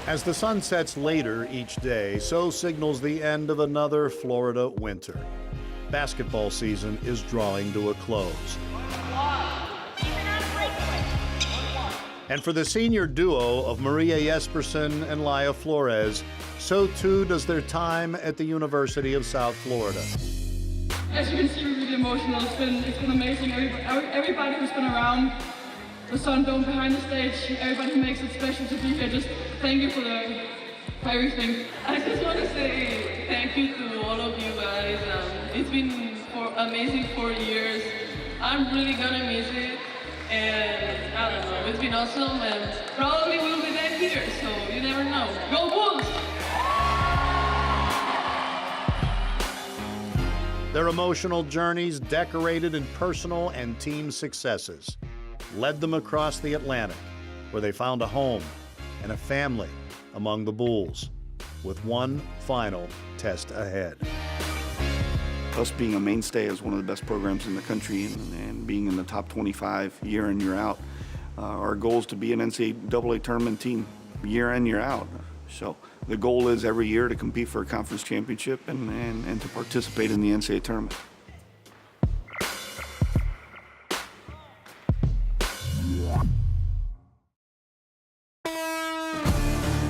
As the sun sets later each day, so signals the end of another Florida winter. Basketball season is drawing to a close. And for the senior duo of Maria Jespersen and Laya Flores, so too does their time at the University of South Florida. As you can see, we're really emotional. It's been amazing. Everybody who's been around the Sun Dome behind the stage, everybody who makes it special to be here, just thank you for everything. I just want to say thank you to all of you guys. It's been amazing 4 years. I'm really gonna miss it, and I don't know, it's been awesome, and probably we'll be back here, so you never know. Go Bulls! Their emotional journeys, decorated in personal and team successes, led them across the Atlantic, where they found a home and a family among the Bulls, with one final test ahead. Us being a mainstay as one of the best programs in the country and being in the top 25 year in, year out, our goal is to be an NCAA tournament team year in, year out. So the goal is every year to compete for a conference championship and to participate in the NCAA tournament.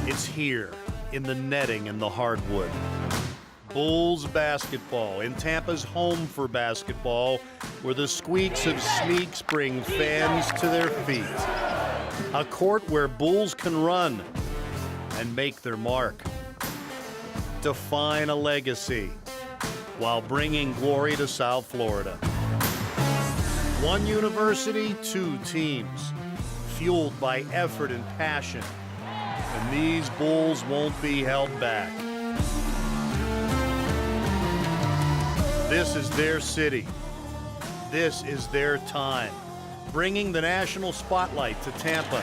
It's here, in the netting and the hardwood. Bulls basketball in Tampa's home for basketball, where the squeaks of sneaks bring fans to their feet. A court where Bulls can run and make their mark, define a legacy, while bringing glory to South Florida. One university, two teams, fueled by effort and passion. And these Bulls won't be held back. This is their city. This is their time, bringing the national spotlight to Tampa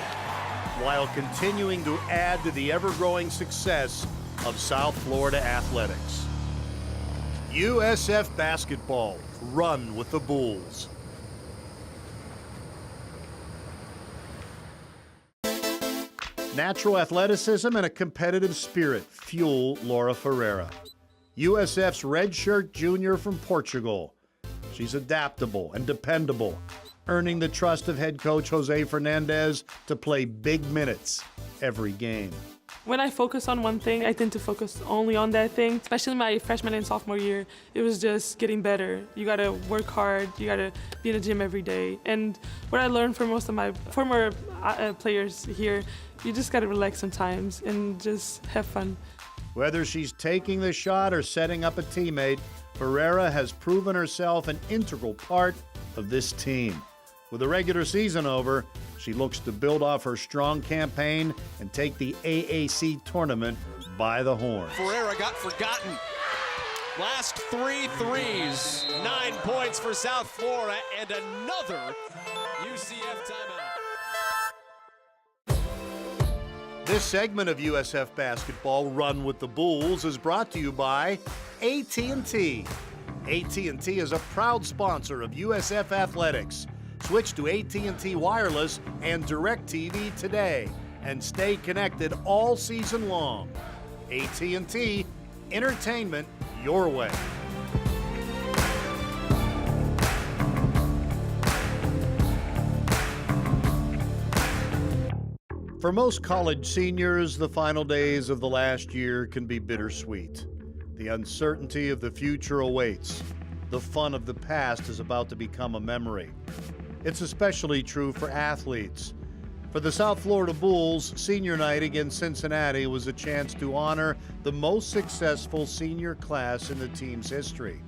while continuing to add to the ever-growing success of South Florida athletics. USF Basketball, run with the Bulls. Natural athleticism and a competitive spirit fuel Laura Ferreira, USF's redshirt junior from Portugal. She's adaptable and dependable, earning the trust of head coach Jose Fernandez to play big minutes every game. When I focus on one thing, I tend to focus only on that thing. Especially my freshman and sophomore year, it was just getting better. You gotta work hard, you gotta be in the gym every day. And what I learned from most of my former players here, you just gotta relax sometimes and just have fun. Whether she's taking the shot or setting up a teammate, Ferreira has proven herself an integral part of this team. With the regular season over, she looks to build off her strong campaign and take the AAC tournament by the horns. Ferreira got forgotten. Last 3 threes, 9 points for South Florida, and another UCF timeout. This segment of USF Basketball, Run with the Bulls, is brought to you by AT&T. AT&T is a proud sponsor of USF Athletics. Switch to AT&T Wireless and DirecTV today and stay connected all season long. AT&T, entertainment your way. For most college seniors, the final days of the last year can be bittersweet. The uncertainty of the future awaits. The fun of the past is about to become a memory. It's especially true for athletes. For the South Florida Bulls, senior night against Cincinnati was a chance to honor the most successful senior class in the team's history.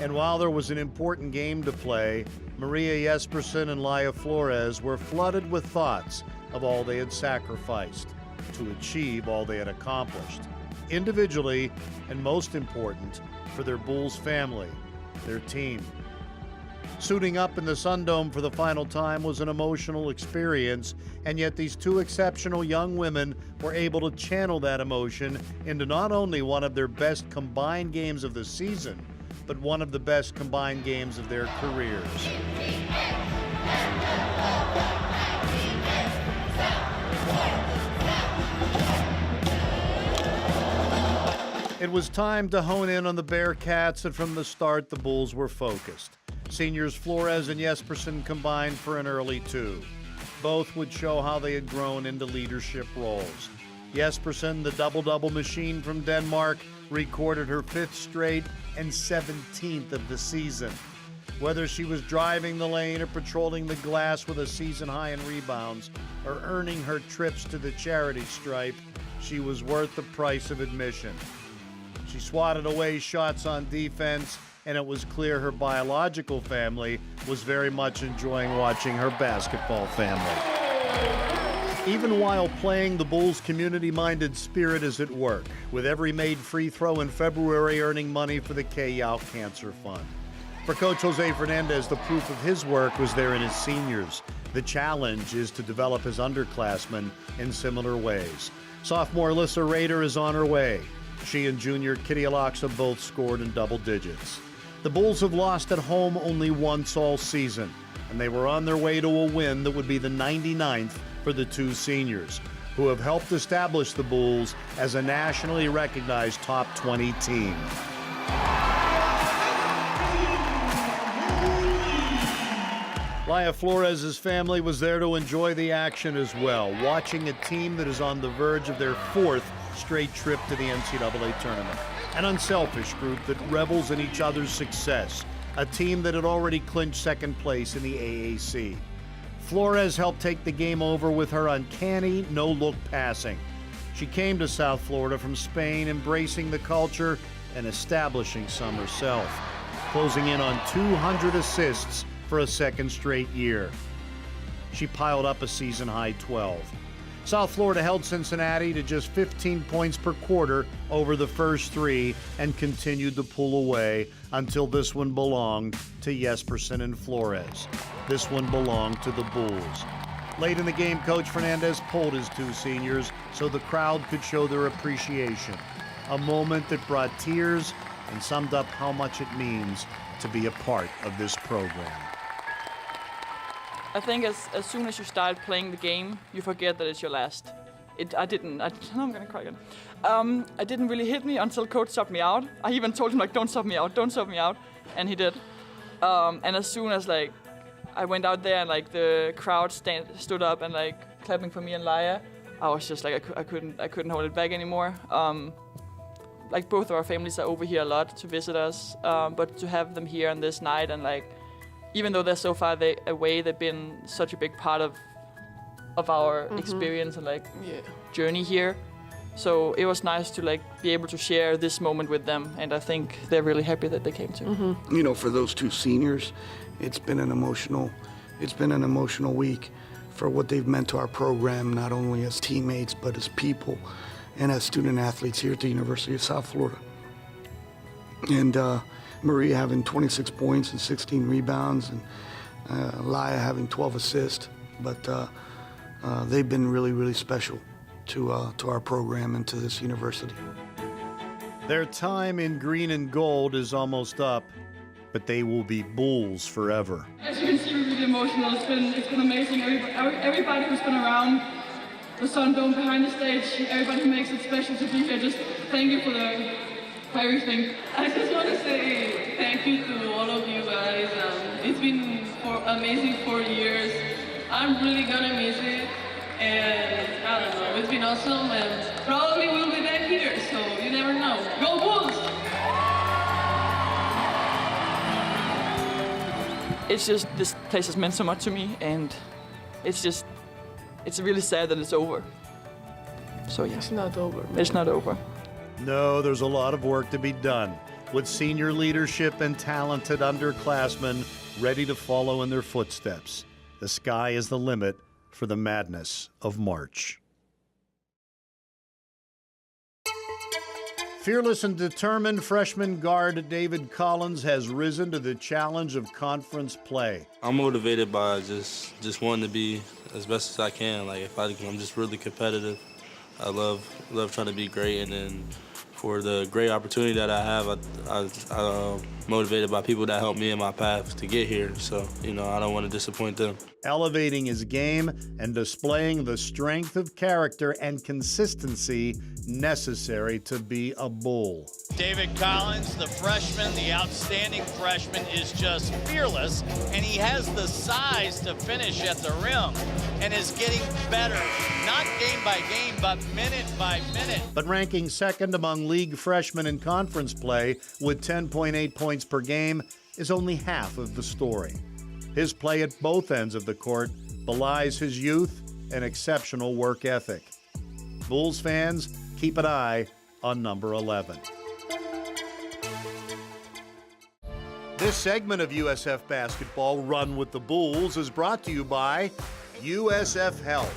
And while there was an important game to play, Maria Jespersen and Laya Flores were flooded with thoughts of all they had sacrificed to achieve all they had accomplished, individually and most important, for their Bulls family, their team. Suiting up in the Sun Dome for the final time was an emotional experience, and yet these two exceptional young women were able to channel that emotion into not only one of their best combined games of the season, but one of the best combined games of their careers. It was time to hone in on the Bearcats, and from the start, the Bulls were focused. Seniors Flores and Jespersen combined for an early 2. Both would show how they had grown into leadership roles. Jespersen, the double-double machine from Denmark, recorded her 5th straight and 17th of the season. Whether she was driving the lane or patrolling the glass with a season high in rebounds or earning her trips to the charity stripe, she was worth the price of admission. She swatted away shots on defense, and it was clear her biological family was very much enjoying watching her basketball family. Even while playing, the Bulls' community-minded spirit is at work, with every made free throw in February earning money for the K. Yao Cancer Fund. For Coach Jose Fernandez, the proof of his work was there in his seniors. The challenge is to develop his underclassmen in similar ways. Sophomore Alyssa Rader is on her way. She and junior Kitty Aloxa both scored in double digits. The Bulls have lost at home only once all season, and they were on their way to a win that would be the 99th for the 2 seniors, who have helped establish the Bulls as a nationally recognized top 20 team. Laya Flores' family was there to enjoy the action as well, watching a team that is on the verge of their 4th straight trip to the NCAA tournament. An unselfish group that revels in each other's success, a team that had already clinched 2nd place in the AAC. Flores helped take the game over with her uncanny, no-look passing. She came to South Florida from Spain, embracing the culture and establishing some herself, closing in on 200 assists for a 2nd straight year. She piled up a season-high 12. South Florida held Cincinnati to just 15 points per quarter over the first 3 and continued to pull away until this one belonged to Jespersen and Flores. This one belonged to the Bulls. Late in the game, Coach Fernandez pulled his 2 seniors so the crowd could show their appreciation. A moment that brought tears and summed up how much it means to be a part of this program. I think as soon as you start playing the game, you forget that it's your last. I'm gonna cry again. It didn't really hit me until coach subbed me out. I even told him, like, don't sub me out, and he did. And as soon as, like, I went out there and, like, the crowd stood up and, like, clapping for me and Laya, I was just like, I couldn't hold it back anymore. Like, both of our families are over here a lot to visit us, but to have them here on this night and, like, even though they're so far away, they've been such a big part of our experience and, like, journey here. So it was nice to, like, be able to share this moment with them, and I think they're really happy that they came too. You know, for those 2 seniors, it's been an emotional week for what they've meant to our program, not only as teammates but as people and as student athletes here at the University of South Florida. And Maria having 26 points and 16 rebounds, and Laya having 12 assists. But they've been really, really special to our program and to this university. Their time in green and gold is almost up, but they will be Bulls forever. As you can see, we're really emotional. It's been amazing. Everybody who's been around the Sun Dome behind the stage, everybody who makes it special to be here, just thank you for everything. I just want to say thank you to all of you guys. It's been amazing 4 years. I'm really gonna miss it, and I don't know, it's been awesome, and probably we'll be back here, so you never know. Go Bulls! It's just, this place has meant so much to me, and it's really sad that it's over. So yeah. It's not over, man. It's not over. No, there's a lot of work to be done, with senior leadership and talented underclassmen ready to follow in their footsteps. The sky is the limit for the madness of March. Fearless and determined freshman guard David Collins has risen to the challenge of conference play. I'm motivated by just wanting to be as best as I can. Like, I'm just really competitive. I love trying to be great, and then for the great opportunity that I have, I'm motivated by people that helped me in my path to get here. So, you know, I don't want to disappoint them. Elevating his game and displaying the strength of character and consistency necessary to be a Bull. David Collins, the freshman, the outstanding freshman, is just fearless, and he has the size to finish at the rim and is getting better, not game by game, but minute by minute. But ranking second among league freshmen in conference play with 10.8 points per game is only half of the story. His play at both ends of the court belies his youth and exceptional work ethic. Bulls fans, keep an eye on number 11. This segment of USF Basketball, Run with the Bulls, is brought to you by USF Health.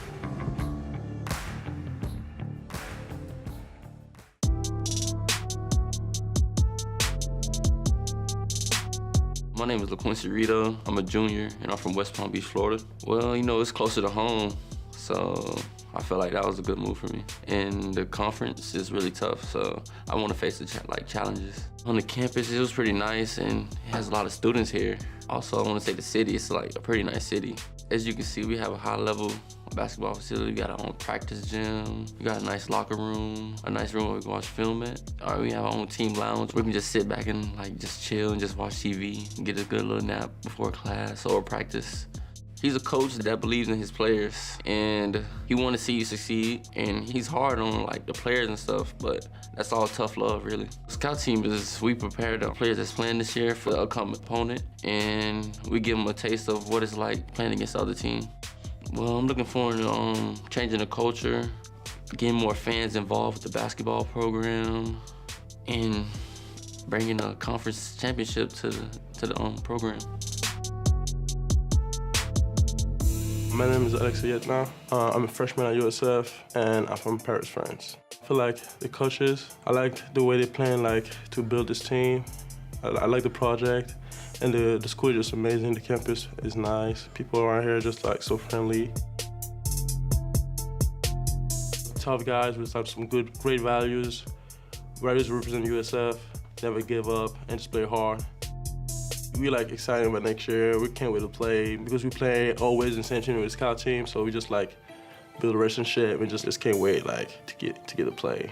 My name is LaQuincy Rito. I'm a junior, and I'm from West Palm Beach, Florida. Well, you know, it's closer to home, so I felt like that was a good move for me. And the conference is really tough, so I want to face the challenges. On the campus, it was pretty nice, and it has a lot of students here. Also, I want to say the city, it's like a pretty nice city. As you can see, we have a high-level basketball facility. We got our own practice gym. We got a nice locker room, a nice room where we can watch film at. We have our own team lounge. We can just sit back and like just chill and just watch TV and get a good little nap before class or practice. He's a coach that believes in his players, and he wants to see you succeed, and he's hard on like the players and stuff, but that's all tough love, really. Scout team is, we prepare the players that's playing this year for the upcoming opponent, and we give them a taste of what it's like playing against the other team. Well, I'm looking forward to changing the culture, getting more fans involved with the basketball program, and bringing a conference championship to the program. My name is Alex Yetna. I'm a freshman at USF, and I'm from Paris, France. I feel like the coaches, I like the way they're playing, like to build this team. I like the project, and the school is just amazing. The campus is nice. People around here are just like so friendly. Tough guys with like some great values. Values represent USF, never give up, and just play hard. We like excited about next year. We can't wait to play because we play always in San Antonio with the scout team. So we just like build a relationship and just can't wait like to get to play.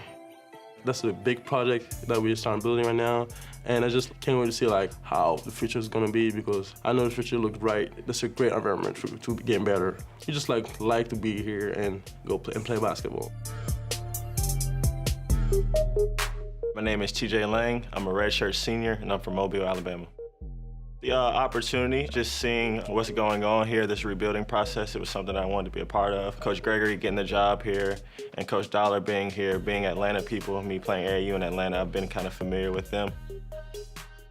That's a big project that we're starting building right now, and I just can't wait to see like how the future is gonna be because I know the future looks bright. That's a great environment to get better. You just like to be here and go play basketball. My name is TJ Lang. I'm a redshirt senior, and I'm from Mobile, Alabama. The opportunity, just seeing what's going on here, this rebuilding process, it was something I wanted to be a part of. Coach Gregory getting the job here, and Coach Dollar being here, being Atlanta people, me playing AAU in Atlanta, I've been kind of familiar with them.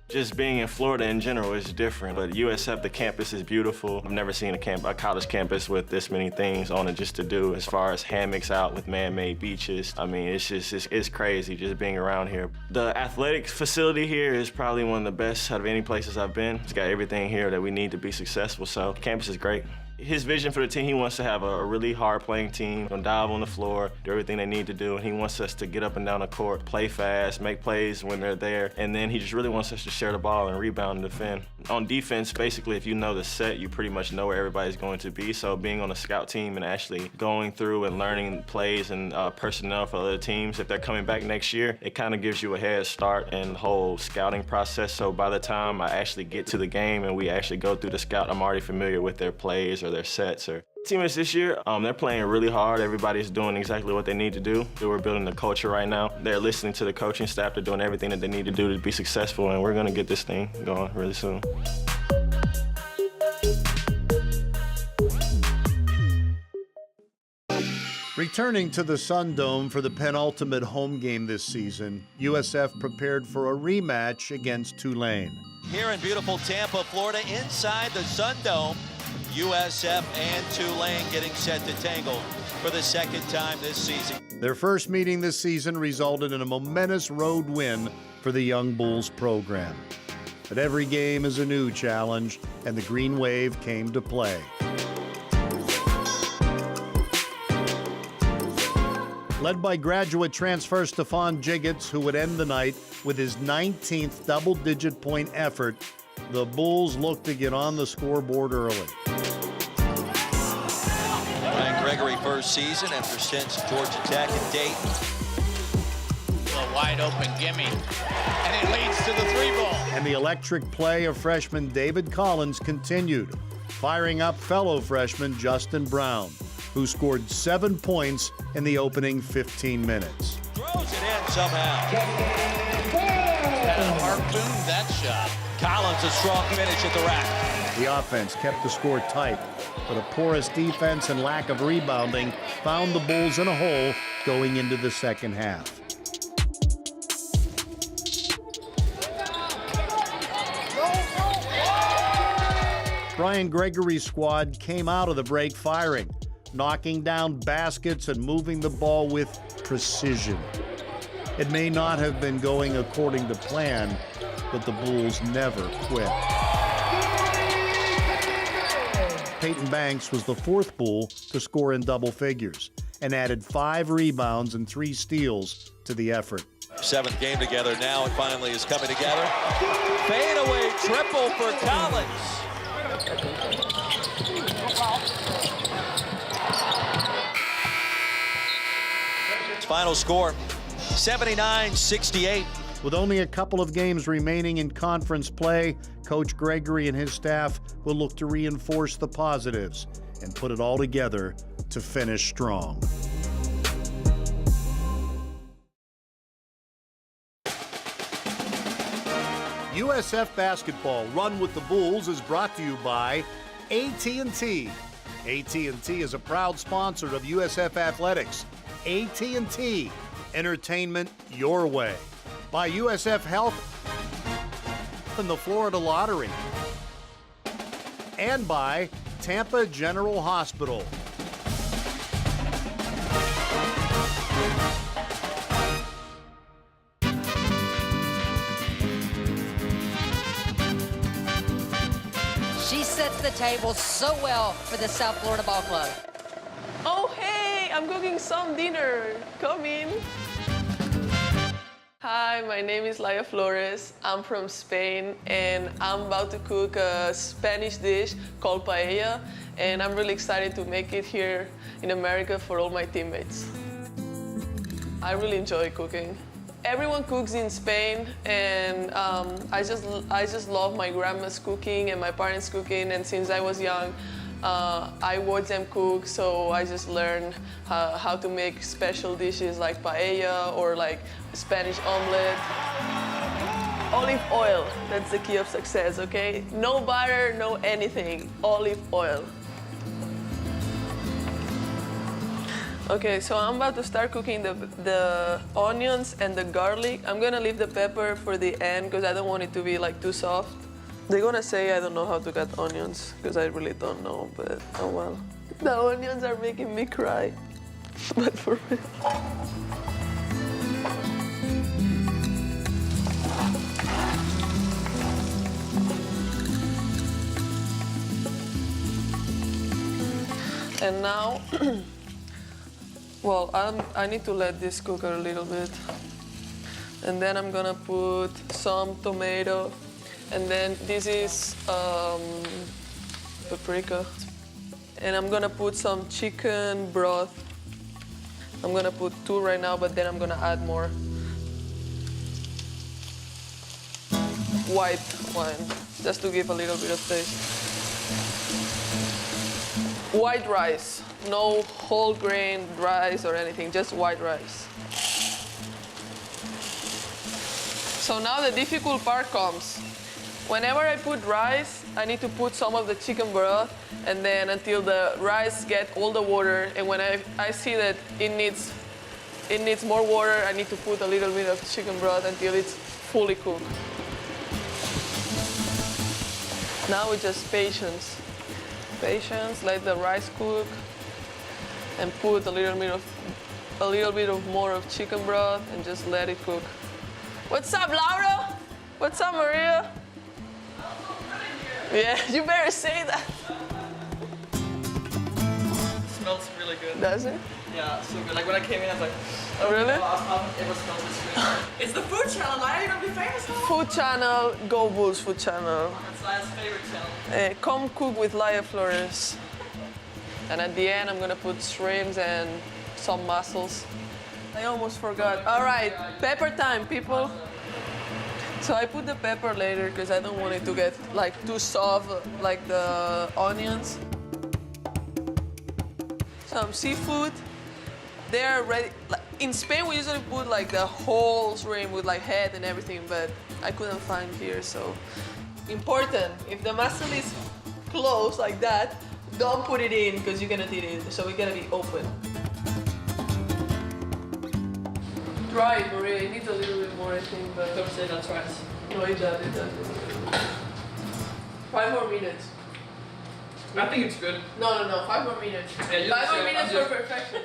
Just being in Florida in general is different, but USF, the campus is beautiful. I've never seen a college campus with this many things on it just to do, as far as hammocks out with man-made beaches. I mean, it's crazy just being around here. The athletic facility here is probably one of the best out of any places I've been. It's got everything here that we need to be successful, so campus is great. His vision for the team, he wants to have a really hard-playing team, dive on the floor, do everything they need to do, and he wants us to get up and down the court, play fast, make plays when they're there, and then he just really wants us to share the ball and rebound and defend. On defense, basically, if you know the set, you pretty much know where everybody's going to be, so being on a scout team and actually going through and learning plays and personnel for other teams, if they're coming back next year, it kind of gives you a head start in the whole scouting process, so by the time I actually get to the game and we actually go through the scout, I'm already familiar with their plays or their sets. Or teammates this year, they're playing really hard. Everybody's doing exactly what they need to do. We're building the culture right now. They're listening to the coaching staff. They're doing everything that they need to do to be successful, and we're going to get this thing going really soon. Returning to the Sun Dome for the penultimate home game this season, USF prepared for a rematch against Tulane. Here in beautiful Tampa, Florida, inside the Sun Dome, USF and Tulane getting set to tangle for the second time this season. Their first meeting this season resulted in a momentous road win for the Young Bulls program. But every game is a new challenge, and the Green Wave came to play. Led by graduate transfer Stephon Jiggets, who would end the night with his 19th double-digit point effort, the Bulls looked to get on the scoreboard early. Brian Gregory first season after stints at Georgia Tech and Dayton. a wide open gimme. And it leads to the 3-ball. And the electric play of freshman David Collins continued, firing up fellow freshman Justin Brown, who scored 7 points in the opening 15 minutes. Throws it in somehow. Kind of harpooned that shot. Collins, a strong finish at the rack. The offense kept the score tight, but a porous defense and lack of rebounding found the Bulls in a hole going into the second half. Brian Gregory's squad came out of the break firing, knocking down baskets and moving the ball with precision. It may not have been going according to plan, but the Bulls never quit. Peyton Banks was the 4th Bull to score in double figures and added 5 rebounds and 3 steals to the effort. 7th game together now, it finally is coming together. Fadeaway triple for Collins. Final score, 79-68. With only a couple of games remaining in conference play, Coach Gregory and his staff will look to reinforce the positives and put it all together to finish strong. USF Basketball Run with the Bulls is brought to you by AT&T. AT&T is a proud sponsor of USF Athletics. AT&T, entertainment your way. By USF Health and the Florida Lottery. And by Tampa General Hospital. She sets the table so well for the South Florida Ball Club. Oh, hey, I'm cooking some dinner. Come in. Hi, my name is Laia Flores. I'm from Spain, and I'm about to cook a Spanish dish called paella, and I'm really excited to make it here in America for all my teammates. I really enjoy cooking. Everyone cooks in Spain, and I just love my grandma's cooking and my parents' cooking, and since I was young, I watched them cook, so I just learned how to make special dishes like paella or like Spanish omelet. Olive oil, that's the key of success, okay? No butter, no anything, olive oil. Okay, so I'm about to start cooking the onions and the garlic. I'm gonna leave the pepper for the end because I don't want it to be like too soft. They're gonna say I don't know how to cut onions because I really don't know, but oh well. The onions are making me cry, but for me. And now, well, I need to let this cook a little bit. And then I'm gonna put some tomato. And then this is paprika. And I'm gonna put some chicken broth. I'm gonna put 2 right now, but then I'm gonna add more. White wine, just to give a little bit of taste. White rice, no whole grain rice or anything, just white rice. So now the difficult part comes. Whenever I put rice, I need to put some of the chicken broth, and then until the rice gets all the water, and when I see that it needs more water, I need to put a little bit of chicken broth until it's fully cooked. Now it's just patience. Patience, let the rice cook, and put a little bit of more of chicken broth, and just let it cook. What's up, Laura? What's up, Maria? Yeah, you better say that. It smells really good. Does it? Yeah, so good. Like when I came in, I was like, oh, really? I've ever smelled this good. It's the food channel, right? You're gonna be famous now? Food channel, Go Bulls food channel. That's Laia's favorite channel. Come cook with Laia Flores. And at the end, I'm gonna put shrimps and some mussels. I almost forgot. All right, pepper time, people. So I put the pepper later because I don't want it to get like too soft like the onions. Some seafood. They're ready. In Spain, we usually put like the whole shrimp with like head and everything, but I couldn't find here, so. Important, if the mussel is closed like that, don't put it in because you're gonna eat it, so it's gonna be open. Try it, Maria, it needs a little bit more, I think, but. Don't say that's right. No, it does, it does. 5 more minutes. I think it's good. No, 5 more minutes. Yeah, 5 more minutes for perfection.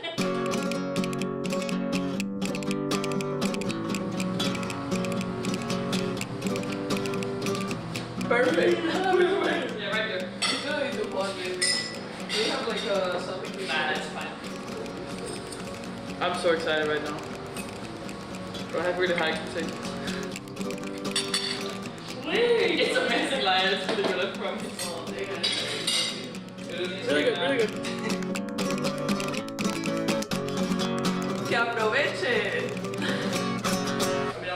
Perfect. Yeah, right there. It's gonna be too hot, maybe. Do you have like something? Nah, that's fine. I'm so excited right now. I have really high expectations. It's amazing, Lion. It's really good, I promise. Oh, they're gonna say It is really good, really good. Que aproveche. I mean,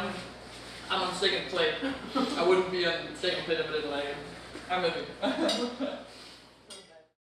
I'm on second plate. I wouldn't be on second plate if I didn't like it. I'm with you.